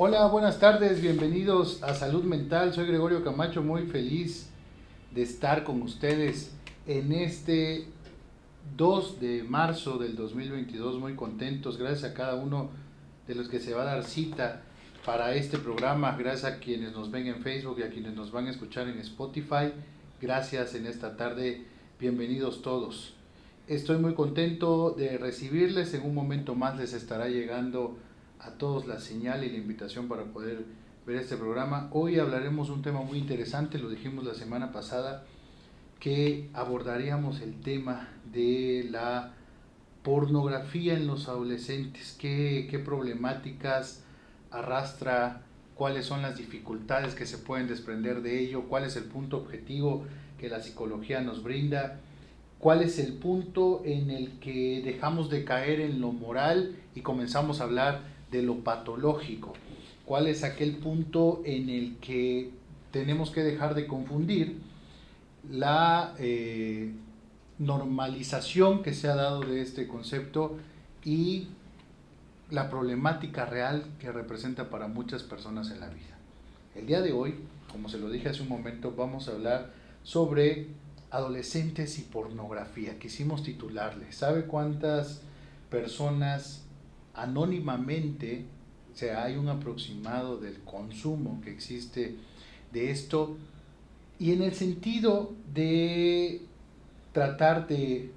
Hola, buenas tardes, bienvenidos a Salud Mental. Soy Gregorio Camacho, muy feliz de estar con ustedes en este 2 de marzo del 2022. Muy contentos, gracias a cada uno de los que se va a dar cita para este programa, gracias a quienes nos ven en Facebook y a quienes nos van a escuchar en Spotify. Gracias en esta tarde, bienvenidos todos. Estoy muy contento de recibirles. En un momento más les estará llegando a todos la señal y la invitación para poder ver este programa. Hoy hablaremos un tema muy interesante, lo dijimos la semana pasada, que abordaríamos el tema de la pornografía en los adolescentes, qué problemáticas arrastra, cuáles son las dificultades que se pueden desprender de ello, cuál es el punto objetivo que la psicología nos brinda, cuál es el punto en el que dejamos de caer en lo moral y comenzamos a hablar de lo patológico, cuál es aquel punto en el que tenemos que dejar de confundir la normalización que se ha dado de este concepto y la problemática real que representa para muchas personas en la vida. El día de hoy, como se lo dije hace un momento, vamos a hablar sobre adolescentes y pornografía. Quisimos titularle. ¿Sabe cuántas personas anónimamente, o sea, hay un aproximado del consumo que existe de esto? Y en el sentido de tratar de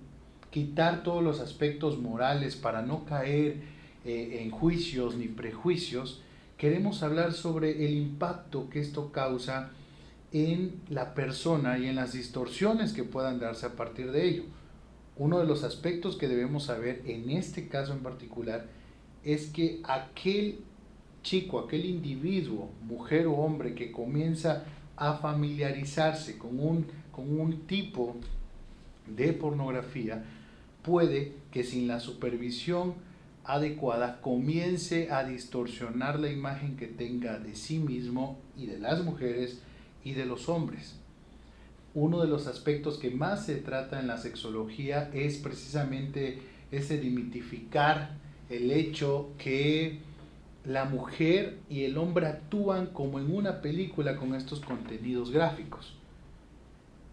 quitar todos los aspectos morales para no caer en juicios ni prejuicios, queremos hablar sobre el impacto que esto causa en la persona y en las distorsiones que puedan darse a partir de ello. Uno de los aspectos que debemos saber en este caso en particular es que aquel chico, aquel individuo, mujer o hombre, que comienza a familiarizarse con un tipo de pornografía, puede que sin la supervisión adecuada comience a distorsionar la imagen que tenga de sí mismo y de las mujeres y de los hombres. Uno de los aspectos que más se trata en la sexología es precisamente ese dimitificar el hecho que la mujer y el hombre actúan como en una película con estos contenidos gráficos.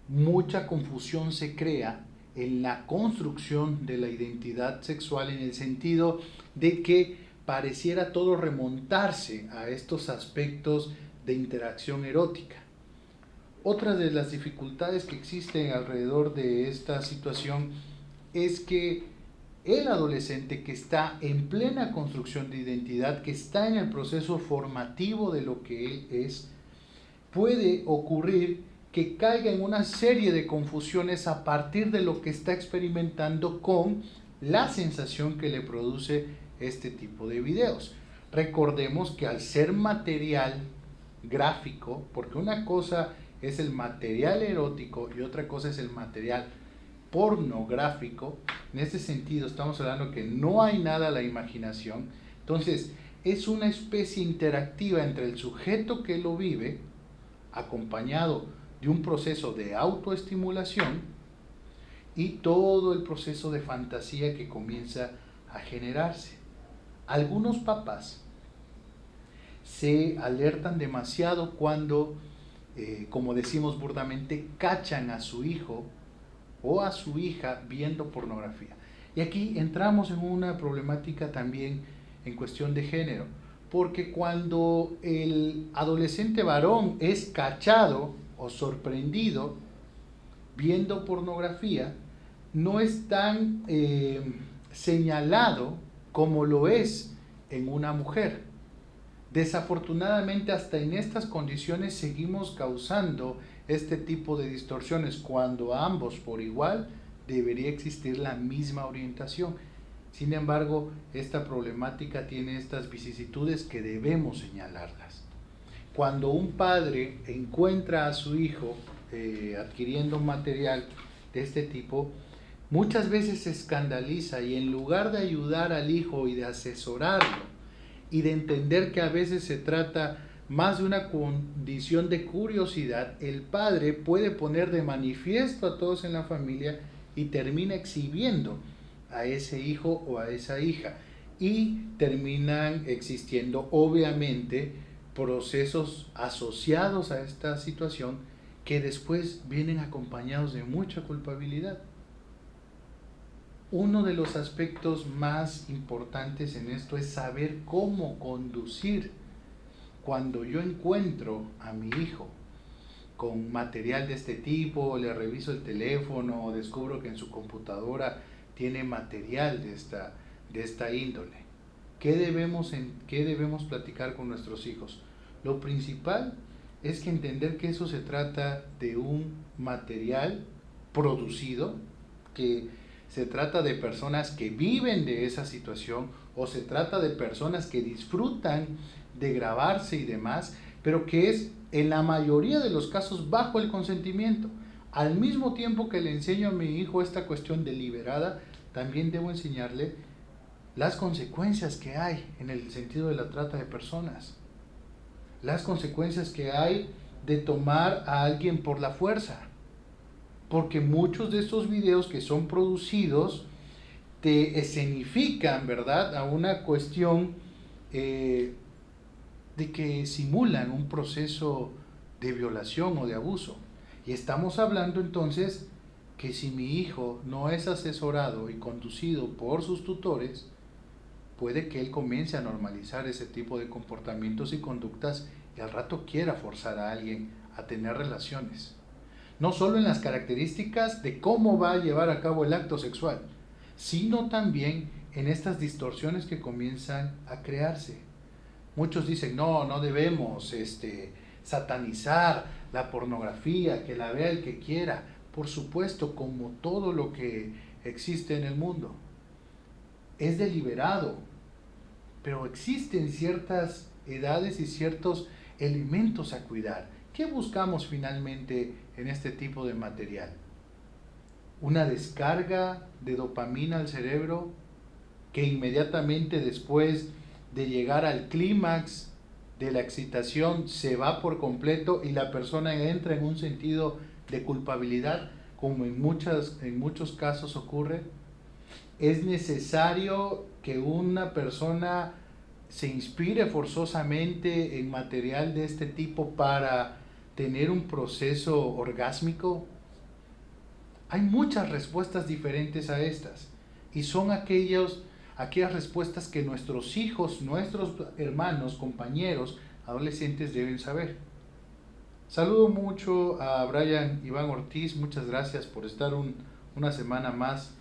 Mucha confusión se crea en la construcción de la identidad sexual, en el sentido de que pareciera todo remontarse a estos aspectos de interacción erótica. Otra de las dificultades que existen alrededor de esta situación es que el adolescente, que está en plena construcción de identidad, que está en el proceso formativo de lo que él es, puede ocurrir que caiga en una serie de confusiones a partir de lo que está experimentando con la sensación que le produce este tipo de videos. Recordemos que al ser material gráfico, porque una cosa es el material erótico y otra cosa es el material pornográfico, en este sentido estamos hablando que no hay nada a la imaginación. Entonces es una especie interactiva entre el sujeto que lo vive, acompañado de un proceso de autoestimulación, y todo el proceso de fantasía que comienza a generarse. Algunos papás se alertan demasiado cuando, como decimos burdamente, cachan a su hijo o a su hija viendo pornografía. Y aquí entramos en una problemática también en cuestión de género, porque cuando el adolescente varón es cachado o sorprendido viendo pornografía, no es tan señalado como lo es en una mujer. Desafortunadamente, hasta en estas condiciones seguimos causando este tipo de distorsiones, cuando a ambos por igual debería existir la misma orientación. Sin embargo, esta problemática tiene estas vicisitudes que debemos señalarlas. Cuando un padre encuentra a su hijo adquiriendo material de este tipo, muchas veces se escandaliza, y en lugar de ayudar al hijo y de asesorarlo y de entender que a veces se trata más de una condición de curiosidad, el padre puede poner de manifiesto a todos en la familia y termina exhibiendo a ese hijo o a esa hija. y terminan existiendo obviamente procesos asociados a esta situación que después vienen acompañados de mucha culpabilidad. Uno de los aspectos más importantes en esto es saber cómo conducir cuando yo encuentro a mi hijo con material de este tipo, le reviso el teléfono o descubro que en su computadora tiene material de esta índole. ¿Qué debemos platicar con nuestros hijos? Lo principal es que entender que eso se trata de un material producido, que se trata de personas que viven de esa situación o se trata de personas que disfrutan de grabarse y demás, pero que es en la mayoría de los casos bajo el consentimiento. Al mismo tiempo que le enseño a mi hijo esta cuestión deliberada, también debo enseñarle las consecuencias que hay en el sentido de la trata de personas, las consecuencias que hay de tomar a alguien por la fuerza, porque muchos de estos videos que son producidos te escenifican, ¿verdad?, a una cuestión de que simulan un proceso de violación o de abuso. Y estamos hablando entonces que si mi hijo no es asesorado y conducido por sus tutores, puede que él comience a normalizar ese tipo de comportamientos y conductas y al rato quiera forzar a alguien a tener relaciones. No solo en las características de cómo va a llevar a cabo el acto sexual, sino también en estas distorsiones que comienzan a crearse. Muchos dicen, no debemos satanizar la pornografía, que la vea el que quiera. Por supuesto, como todo lo que existe en el mundo. Es deliberado, pero existen ciertas edades y ciertos elementos a cuidar. ¿Qué buscamos finalmente en este tipo de material? Una descarga de dopamina al cerebro que inmediatamente después de llegar al clímax de la excitación se va por completo y la persona entra en un sentido de culpabilidad, como en muchos casos ocurre. Es necesario que una persona se inspire forzosamente en material de este tipo para tener un proceso orgásmico. Hay muchas respuestas diferentes a estas y son aquellas respuestas que nuestros hijos, nuestros hermanos, compañeros, adolescentes deben saber. Saludo mucho a Brian Iván Ortiz, muchas gracias por estar una semana más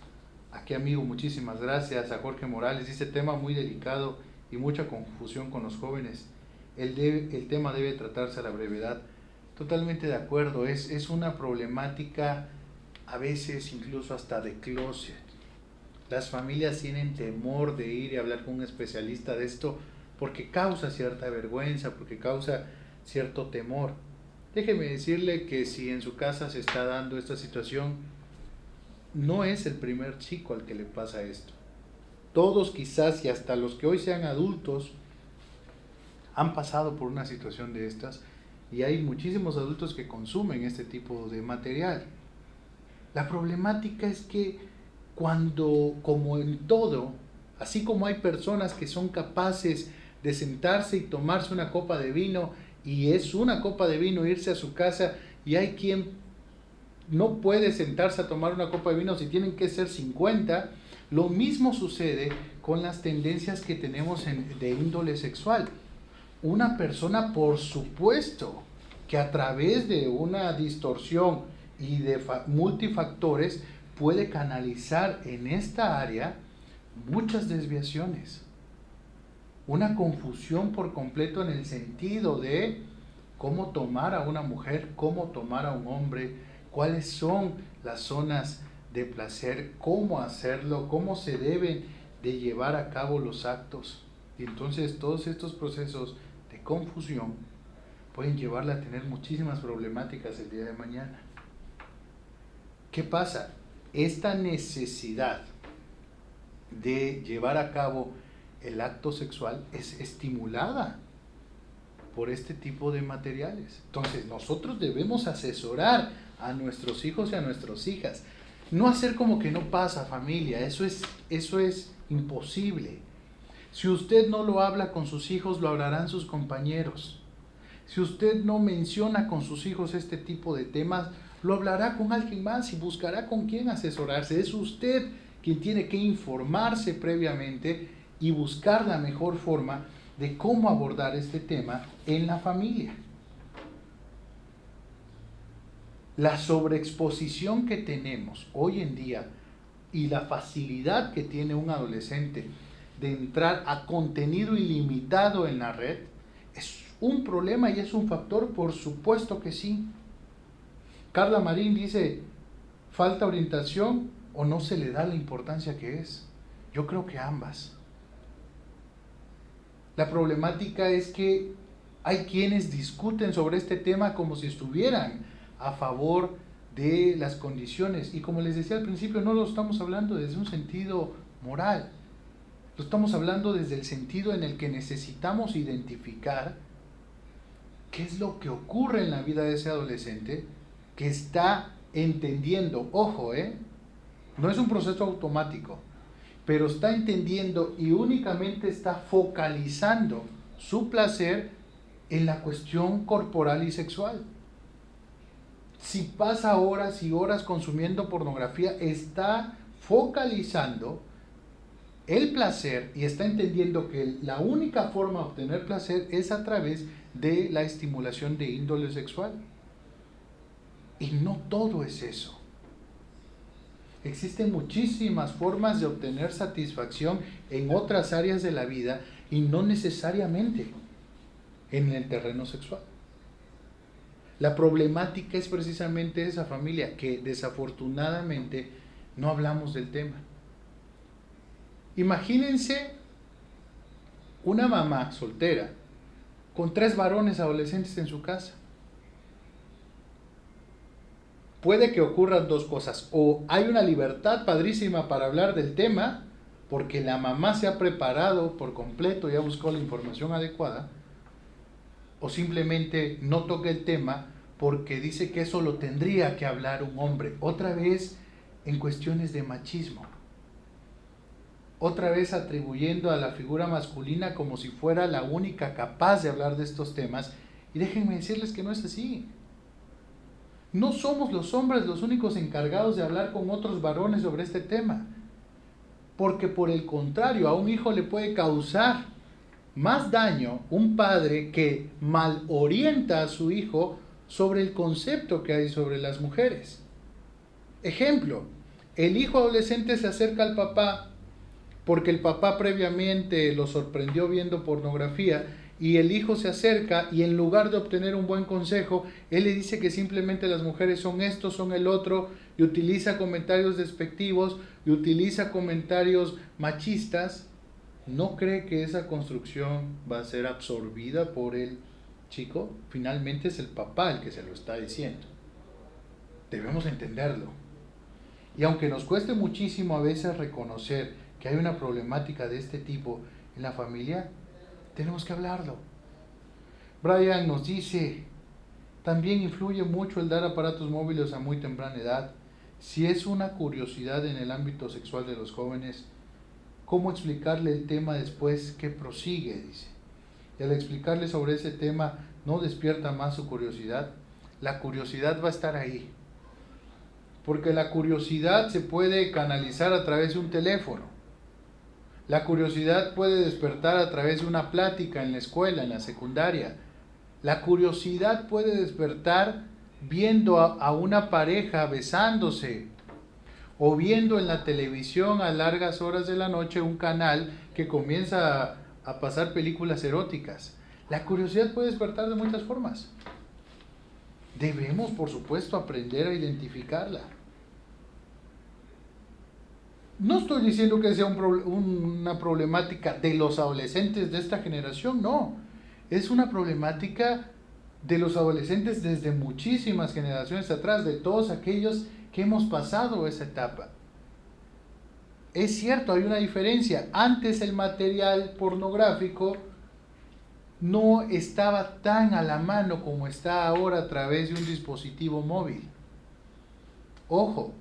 aquí, amigo, muchísimas gracias. A Jorge Morales, dice tema muy delicado y mucha confusión con los jóvenes, el tema debe tratarse a la brevedad. Totalmente de acuerdo, es una problemática a veces incluso hasta de closet. Las familias tienen temor de ir y hablar con un especialista de esto porque causa cierta vergüenza, porque causa cierto temor. Déjeme decirle que si en su casa se está dando esta situación, no es el primer chico al que le pasa esto. Todos quizás y hasta los que hoy sean adultos han pasado por una situación de estas y hay muchísimos adultos que consumen este tipo de material. La problemática es que cuando, como en todo, así como hay personas que son capaces de sentarse y tomarse una copa de vino y es una copa de vino irse a su casa, y hay quien no puede sentarse a tomar una copa de vino si tienen que ser 50, lo mismo sucede con las tendencias que tenemos de índole sexual. Una persona, por supuesto, que a través de una distorsión y de multifactores puede canalizar en esta área muchas desviaciones. Una confusión por completo en el sentido de cómo tomar a una mujer, cómo tomar a un hombre, cuáles son las zonas de placer, cómo hacerlo, cómo se deben de llevar a cabo los actos. Y entonces todos estos procesos de confusión pueden llevarle a tener muchísimas problemáticas el día de mañana. ¿Qué pasa? Esta necesidad de llevar a cabo el acto sexual es estimulada por este tipo de materiales. Entonces nosotros debemos asesorar a nuestros hijos y a nuestras hijas. No hacer como que no pasa, familia, eso es imposible. Si usted no lo habla con sus hijos, lo hablarán sus compañeros. Si usted no menciona con sus hijos este tipo de temas, lo hablará con alguien más y buscará con quién asesorarse. Es usted quien tiene que informarse previamente y buscar la mejor forma de cómo abordar este tema en la familia. La sobreexposición que tenemos hoy en día y la facilidad que tiene un adolescente de entrar a contenido ilimitado en la red es un problema y es un factor, por supuesto que sí. Carla Marín dice, ¿falta orientación o no se le da la importancia que es? Yo creo que ambas. La problemática es que hay quienes discuten sobre este tema como si estuvieran a favor de las condiciones. Y como les decía al principio, no lo estamos hablando desde un sentido moral. Lo estamos hablando desde el sentido en el que necesitamos identificar qué es lo que ocurre en la vida de ese adolescente que está entendiendo, ojo, no es un proceso automático, pero está entendiendo y únicamente está focalizando su placer en la cuestión corporal y sexual. Si pasa horas y horas consumiendo pornografía, está focalizando el placer y está entendiendo que la única forma de obtener placer es a través de la estimulación de índole sexual. Y no todo es eso. Existen muchísimas formas de obtener satisfacción en otras áreas de la vida y no necesariamente en el terreno sexual. La problemática es precisamente esa, familia, que desafortunadamente no hablamos del tema. Imagínense una mamá soltera con 3 varones adolescentes en su casa. Puede que ocurran 2 cosas: o hay una libertad padrísima para hablar del tema porque la mamá se ha preparado por completo y ha buscado la información adecuada, o simplemente no toca el tema porque dice que eso lo tendría que hablar un hombre. Otra vez en cuestiones de machismo. Otra vez atribuyendo a la figura masculina como si fuera la única capaz de hablar de estos temas. Y déjenme decirles que no es así. No somos los hombres los únicos encargados de hablar con otros varones sobre este tema. Porque por el contrario, a un hijo le puede causar más daño un padre que mal orienta a su hijo sobre el concepto que hay sobre las mujeres. Ejemplo, el hijo adolescente se acerca al papá porque el papá previamente lo sorprendió viendo pornografía, y el hijo se acerca y en lugar de obtener un buen consejo, él le dice que simplemente las mujeres son esto, son el otro, y utiliza comentarios despectivos y utiliza comentarios machistas. ¿No cree que esa construcción va a ser absorbida por el chico? Finalmente es el papá el que se lo está diciendo. Debemos entenderlo. Y aunque nos cueste muchísimo a veces reconocer que hay una problemática de este tipo en la familia, tenemos que hablarlo. Brian nos dice, también influye mucho el dar aparatos móviles a muy temprana edad. Si es una curiosidad en el ámbito sexual de los jóvenes, ¿cómo explicarle el tema después que prosigue? Dice. Y al explicarle sobre ese tema, ¿no despierta más su curiosidad? La curiosidad va a estar ahí. Porque la curiosidad se puede canalizar a través de un teléfono. La curiosidad puede despertar a través de una plática en la escuela, en la secundaria. La curiosidad puede despertar viendo a una pareja besándose, o viendo en la televisión a largas horas de la noche un canal que comienza a pasar películas eróticas. La curiosidad puede despertar de muchas formas. Debemos, por supuesto, aprender a identificarla. No estoy diciendo que sea una problemática de los adolescentes de esta generación, no. Es una problemática de los adolescentes desde muchísimas generaciones atrás, de todos aquellos que hemos pasado esa etapa. Es cierto, hay una diferencia. Antes el material pornográfico no estaba tan a la mano como está ahora a través de un dispositivo móvil. Ojo,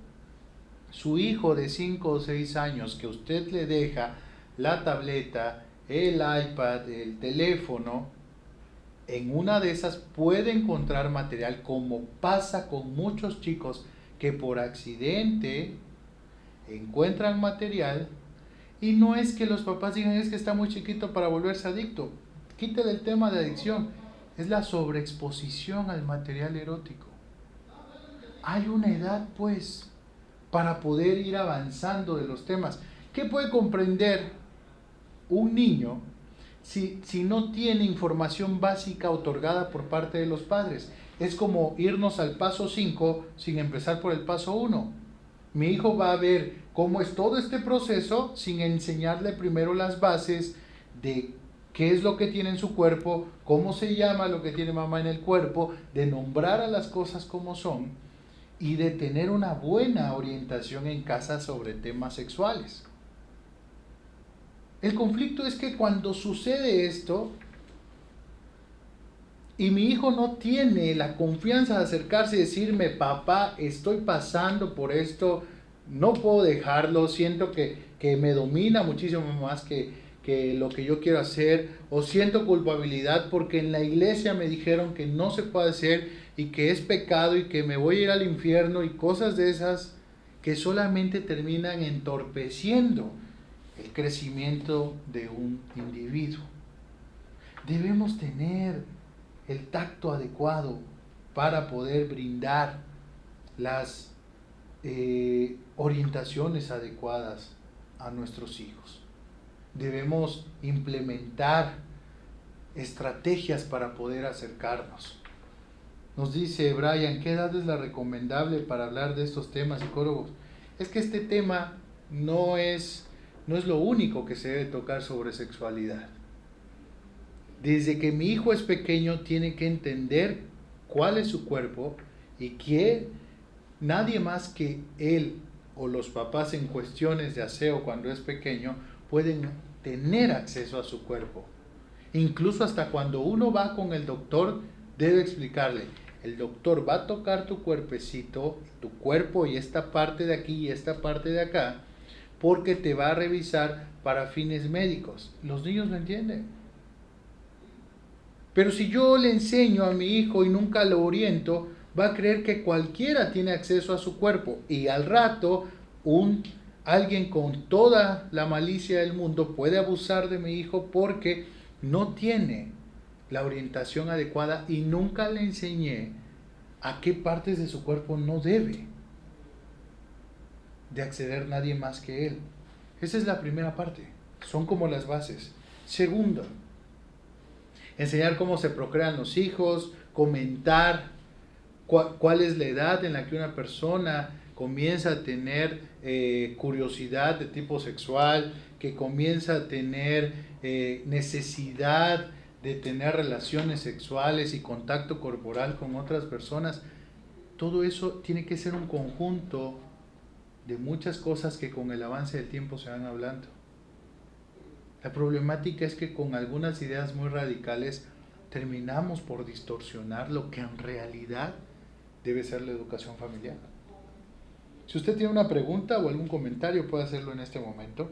su hijo de 5 o 6 años que usted le deja la tableta, el iPad, el teléfono, en una de esas puede encontrar material, como pasa con muchos chicos que por accidente encuentran material. Y no es que los papás digan es que está muy chiquito para volverse adicto. Quítale el tema de adicción. Es la sobreexposición al material erótico. Hay una edad, pues, para poder ir avanzando de los temas. ¿Qué puede comprender un niño si no tiene información básica otorgada por parte de los padres? Es como irnos al paso 5 sin empezar por el paso 1. Mi hijo va a ver cómo es todo este proceso sin enseñarle primero las bases de qué es lo que tiene en su cuerpo, cómo se llama lo que tiene mamá en el cuerpo, de nombrar a las cosas como son y de tener una buena orientación en casa sobre temas sexuales. El conflicto es que cuando sucede esto y mi hijo no tiene la confianza de acercarse y decirme, papá, estoy pasando por esto, no puedo dejarlo, siento que me domina muchísimo más que lo que yo quiero hacer, o siento culpabilidad porque en la iglesia me dijeron que no se puede hacer y que es pecado y que me voy a ir al infierno y cosas de esas que solamente terminan entorpeciendo el crecimiento de un individuo. Debemos tener el tacto adecuado para poder brindar las orientaciones adecuadas a nuestros hijos. Debemos implementar estrategias para poder acercarnos. Nos dice Brian, ¿qué edad es la recomendable para hablar de estos temas, psicólogos? Es que este tema no es lo único que se debe tocar sobre sexualidad. Desde que mi hijo es pequeño tiene que entender cuál es su cuerpo y que nadie más que él o los papás en cuestiones de aseo cuando es pequeño pueden tener acceso a su cuerpo. Incluso hasta cuando uno va con el doctor debe explicarle, el doctor va a tocar tu cuerpecito, tu cuerpo y esta parte de aquí y esta parte de acá, porque te va a revisar para fines médicos. Los niños lo entienden. Pero si yo le enseño a mi hijo y nunca lo oriento, va a creer que cualquiera tiene acceso a su cuerpo y al rato alguien con toda la malicia del mundo puede abusar de mi hijo porque no tiene la orientación adecuada y nunca le enseñé a qué partes de su cuerpo no debe de acceder nadie más que él. Esa es la primera parte, son como las bases. Segundo, enseñar cómo se procrean los hijos, comentar cuál es la edad en la que una persona comienza a tener curiosidad de tipo sexual, que comienza a tener necesidad de tener relaciones sexuales y contacto corporal con otras personas. Todo eso tiene que ser un conjunto de muchas cosas que con el avance del tiempo se van hablando. La problemática es que con algunas ideas muy radicales terminamos por distorsionar lo que en realidad debe ser la educación familiar. Si usted tiene una pregunta o algún comentario puede hacerlo en este momento.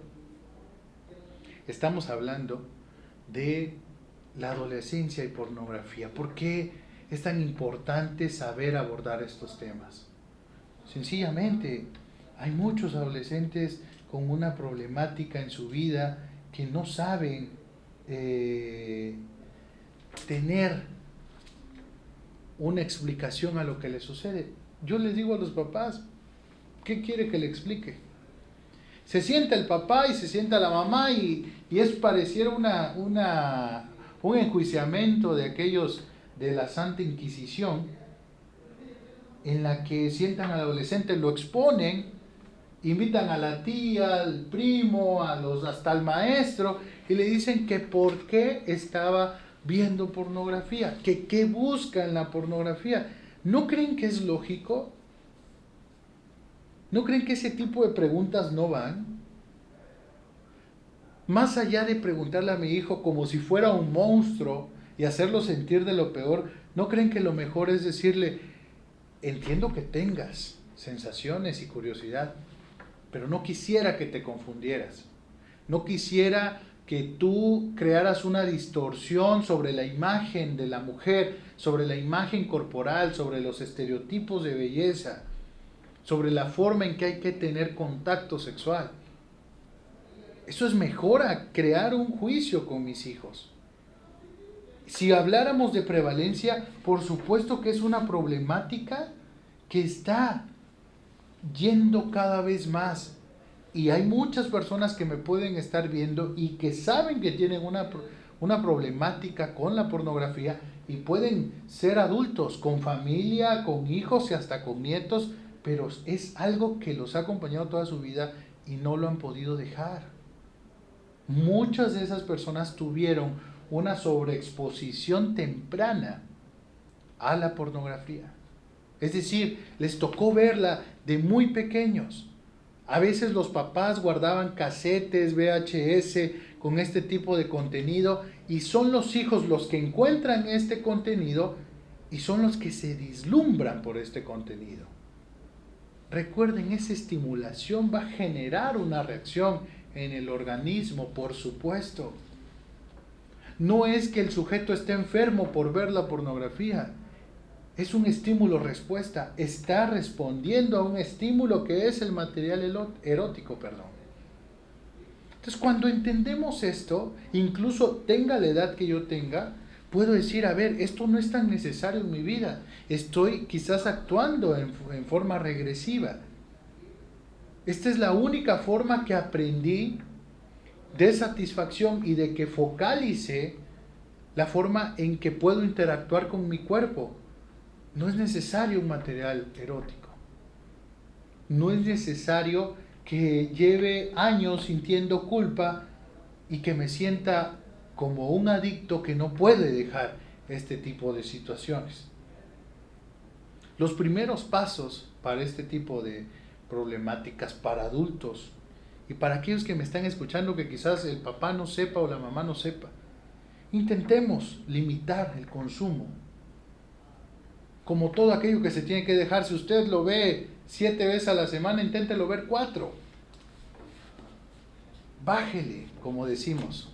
Estamos hablando de la adolescencia y pornografía. ¿Por qué es tan importante saber abordar estos temas? Sencillamente, hay muchos adolescentes con una problemática en su vida que no saben tener una explicación a lo que les sucede. Yo les digo a los papás, ¿qué quiere que le explique? Se sienta el papá y se sienta la mamá y es pareciera un enjuiciamiento de aquellos de la Santa Inquisición, en la que sientan al adolescente, lo exponen, invitan a la tía, al primo, hasta al maestro, y le dicen que por qué estaba viendo pornografía, que qué busca en la pornografía. ¿No creen que es lógico? ¿No creen que ese tipo de preguntas no van? Más allá de preguntarle a mi hijo como si fuera un monstruo y hacerlo sentir de lo peor, ¿no creen que lo mejor es decirle, entiendo que tengas sensaciones y curiosidad, pero no quisiera que te confundieras, no quisiera que tú crearas una distorsión sobre la imagen de la mujer, sobre la imagen corporal, sobre los estereotipos de belleza, sobre la forma en que hay que tener contacto sexual. Eso es mejor a crear un juicio con mis hijos. Si habláramos de prevalencia, por supuesto que es una problemática que está yendo cada vez más. Y hay muchas personas que me pueden estar viendo y que saben que tienen una problemática con la pornografía y pueden ser adultos, con familia, con hijos y hasta con nietos, pero es algo que los ha acompañado toda su vida y no lo han podido dejar. Muchas de esas personas tuvieron una sobreexposición temprana a la pornografía. Es decir, les tocó verla de muy pequeños. A veces los papás guardaban casetes, VHS con este tipo de contenido y son los hijos los que encuentran este contenido y son los que se vislumbran por este contenido. Recuerden, esa estimulación va a generar una reacción en el organismo, por supuesto. No es que el sujeto esté enfermo por ver la pornografía. Es un estímulo-respuesta. Está respondiendo a un estímulo que es el material erótico, Entonces, cuando entendemos esto, incluso tenga la edad que yo tenga, puedo decir, a ver, esto no es tan necesario en mi vida. Estoy quizás actuando en forma regresiva. Esta es la única forma que aprendí de satisfacción y de que focalice la forma en que puedo interactuar con mi cuerpo. No es necesario un material erótico. No es necesario que lleve años sintiendo culpa y que me sienta como un adicto que no puede dejar este tipo de situaciones. Los primeros pasos para este tipo de problemáticas para adultos y para aquellos que me están escuchando que quizás el papá no sepa o la mamá no sepa, intentemos limitar el consumo. Como todo aquello que se tiene que dejar, si usted lo ve 7 veces a la semana, inténtelo ver 4. Bájele, como decimos.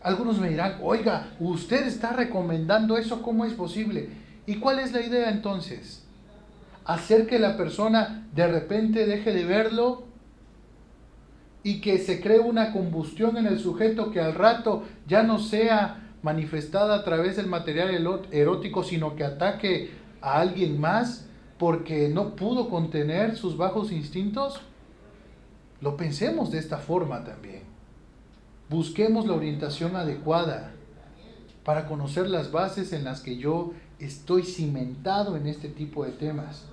Algunos me dirán, oiga, usted está recomendando eso, ¿cómo es posible? ¿Y cuál es la idea entonces? ¿Hacer que la persona de repente deje de verlo y que se cree una combustión en el sujeto que al rato ya no sea manifestada a través del material erótico, sino que ataque a alguien más porque no pudo contener sus bajos instintos? Lo pensemos de esta forma también. Busquemos la orientación adecuada para conocer las bases en las que yo estoy cimentado en este tipo de temas.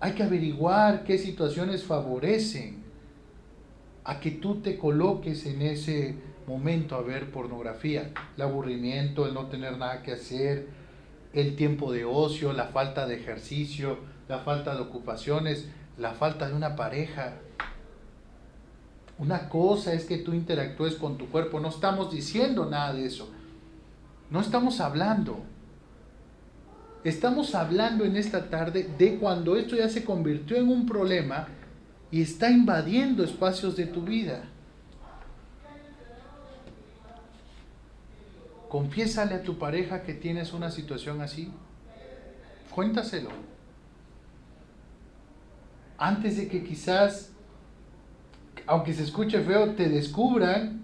Hay que averiguar qué situaciones favorecen a que tú te coloques en ese momento a ver pornografía. El aburrimiento, el no tener nada que hacer, el tiempo de ocio, la falta de ejercicio, la falta de ocupaciones, la falta de una pareja. Una cosa es que tú interactúes con tu cuerpo, no estamos diciendo nada de eso. No estamos hablando. Estamos hablando en esta tarde de cuando esto ya se convirtió en un problema y está invadiendo espacios de tu vida. Confiésale a tu pareja que tienes una situación así. Cuéntaselo. Antes de que quizás, aunque se escuche feo, te descubran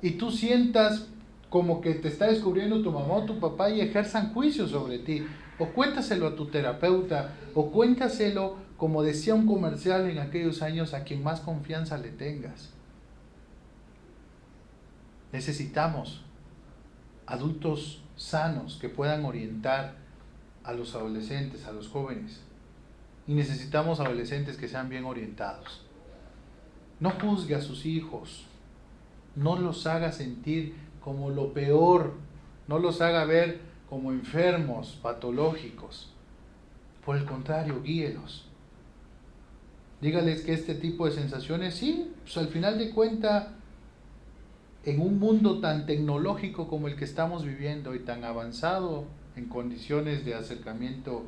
y tú sientas como que te está descubriendo tu mamá o tu papá y ejerzan juicio sobre ti. O cuéntaselo a tu terapeuta, o cuéntaselo, como decía un comercial en aquellos años, a quien más confianza le tengas. Necesitamos adultos sanos que puedan orientar a los adolescentes, a los jóvenes. Y necesitamos adolescentes que sean bien orientados. No juzgue a sus hijos, no los haga sentir como lo peor, no los haga ver como enfermos, patológicos. Por el contrario, guíelos. Dígales que este tipo de sensaciones, sí, pues al final de cuentas, en un mundo tan tecnológico como el que estamos viviendo y tan avanzado en condiciones de acercamiento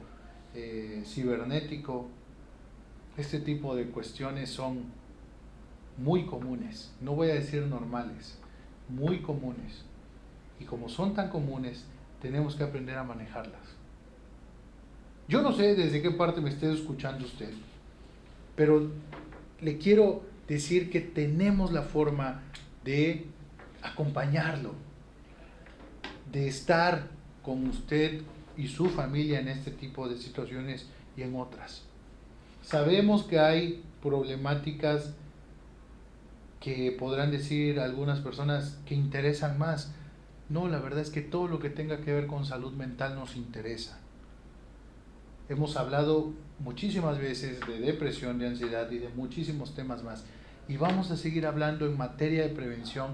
cibernético, este tipo de cuestiones son muy comunes, no voy a decir normales, muy comunes. Y como son tan comunes, tenemos que aprender a manejarlas. Yo no sé desde qué parte me esté escuchando usted, pero le quiero decir que tenemos la forma de acompañarlo, de estar con usted y su familia en este tipo de situaciones y en otras. Sabemos que hay problemáticas que podrán decir algunas personas que interesan más. No, la verdad es que todo lo que tenga que ver con salud mental nos interesa. Hemos hablado muchísimas veces de depresión, de ansiedad y de muchísimos temas más. Y vamos a seguir hablando en materia de prevención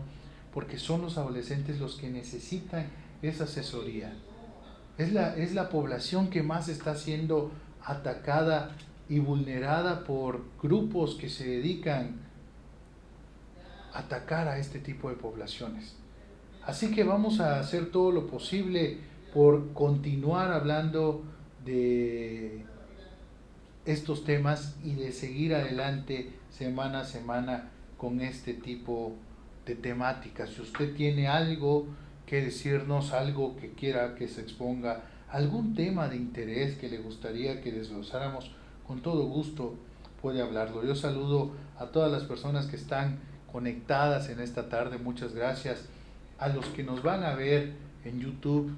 porque son los adolescentes los que necesitan esa asesoría. Es la población que más está siendo atacada y vulnerada por grupos que se dedican a atacar a este tipo de poblaciones. Así que vamos a hacer todo lo posible por continuar hablando de estos temas y de seguir adelante semana a semana con este tipo de temáticas. Si usted tiene algo que decirnos, algo que quiera que se exponga, algún tema de interés que le gustaría que desglosáramos, con todo gusto puede hablarlo. Yo saludo a todas las personas que están conectadas en esta tarde, muchas gracias. A los que nos van a ver en YouTube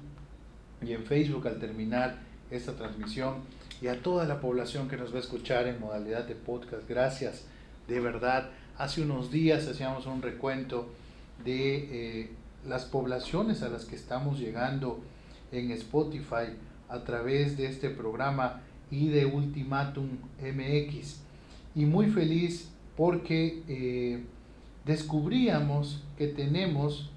y en Facebook al terminar esta transmisión, y a toda la población que nos va a escuchar en modalidad de podcast, gracias, de verdad. Hace unos días hacíamos un recuento de las poblaciones a las que estamos llegando en Spotify a través de este programa y de Ultimatum MX, y muy feliz porque descubríamos que tenemos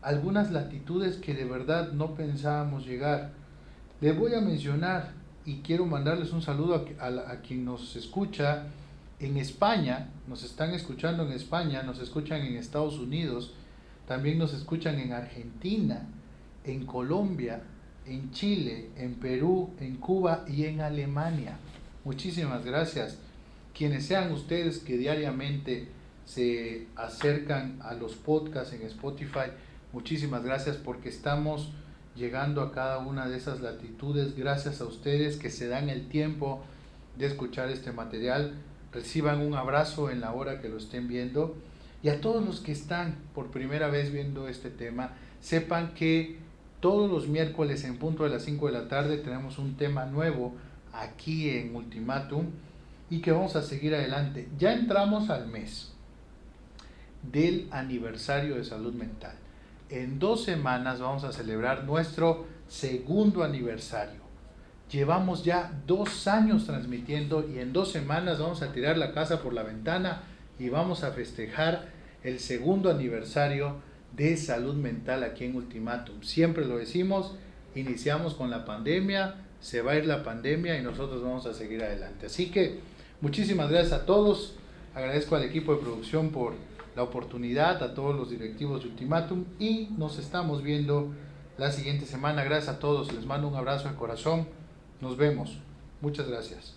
algunas latitudes que de verdad no pensábamos llegar. Les voy a mencionar y quiero mandarles un saludo a quien nos escucha en España, nos están escuchando en España, nos escuchan en Estados Unidos, también nos escuchan en Argentina, en Colombia, en Chile, en Perú, en Cuba y en Alemania. Muchísimas gracias. Quienes sean ustedes que diariamente se acercan a los podcasts en Spotify, muchísimas gracias porque estamos llegando a cada una de esas latitudes gracias a ustedes que se dan el tiempo de escuchar este material. Reciban un abrazo en la hora que lo estén viendo, y a todos los que están por primera vez viendo este tema, sepan que todos los miércoles en punto de las 5 de la tarde tenemos un tema nuevo aquí en Ultimatum y que vamos a seguir adelante. Ya entramos al mes del aniversario de salud mental. En 2 semanas vamos a celebrar nuestro segundo aniversario. Llevamos ya 2 años transmitiendo y en 2 semanas vamos a tirar la casa por la ventana y vamos a festejar el segundo aniversario de salud mental aquí en Ultimatum. Siempre lo decimos, iniciamos con la pandemia, se va a ir la pandemia y nosotros vamos a seguir adelante. Así que muchísimas gracias a todos, agradezco al equipo de producción por la oportunidad, a todos los directivos de Ultimatum, y nos estamos viendo la siguiente semana. Gracias a todos, les mando un abrazo de corazón, nos vemos, muchas gracias.